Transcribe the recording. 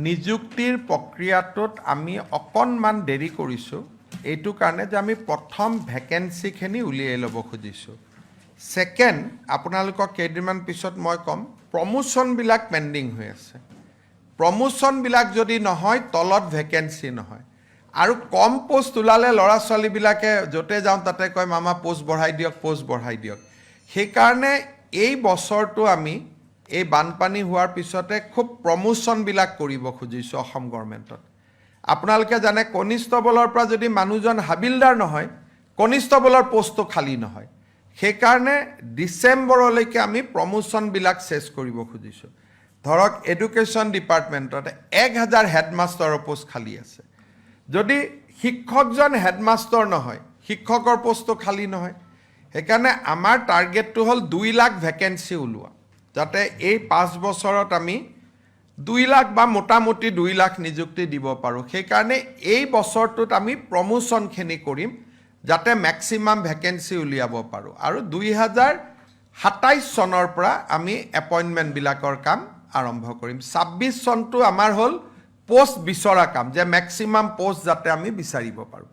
নিযুক্তিৰ প্ৰক্ৰিয়াটোত আমি অকণমান দেৰি কৰিছোঁ এইটো কাৰণে যে আমি প্ৰথম ভেকেন্সিখিনি উলিয়াই ল'ব খুজিছোঁ ছেকেণ্ড আপোনালোকক কেইদিনমান পিছত মই ক'ম প্ৰমোশ্যনবিলাক পেণ্ডিং হৈ আছে প্ৰমোশ্যনবিলাক যদি নহয় তলত ভেকেন্সি নহয় আৰু কম পোষ্ট ওলালে ল'ৰা ছোৱালীবিলাকে য'তে যাওঁ তাতে কয় মামা পোষ্ট বঢ়াই দিয়ক সেইকাৰণে এই বছৰটো আমি এই বানপানী হোৱাৰ পিছতে খুব প্ৰমোশ্যনবিলাক কৰিব খুজিছোঁ অসম গভৰ্ণমেণ্টত আপোনালোকে জানে কনিষ্টবলৰ পৰা যদি মানুহজন হাবিলদাৰ নহয় কনিষ্টবলৰ পোষ্টটো খালী নহয় সেইকাৰণে ডিচেম্বৰলৈকে আমি প্ৰমোশ্যনবিলাক চেছ কৰিব খুজিছোঁ ধৰক এডুকেশ্যন ডিপাৰ্টমেণ্টত 1000 হেডমাষ্টাৰৰ পোষ্ট খালী আছে যদি শিক্ষকজন হেডমাষ্টাৰ নহয় শিক্ষকৰ পোষ্টটো খালী নহয় সেইকাৰণে আমাৰ টাৰ্গেটটো হ'ল 2 লাখ ভেকেন্সি ওলোৱা যাতে এই 5 বছৰত আমি 2 লাখ বা মোটামুটি 2 লাখ নিযুক্তি দিব পাৰোঁ সেইকাৰণে এই বছৰটোত আমি প্ৰমোশ্যনখিনি কৰিম যাতে ম্যাক্সিমাম ভেকেন্সি উলিয়াব পাৰোঁ আৰু 2027 চনৰ পৰা আমি এপইণ্টমেণ্টবিলাকৰ কাম আৰম্ভ কৰিম 26 চনটো আমাৰ হ'ল পোষ্ট বিচৰা কাম যে ম্যাক্সিমাম পোষ্ট যাতে আমি বিচাৰিব পাৰোঁ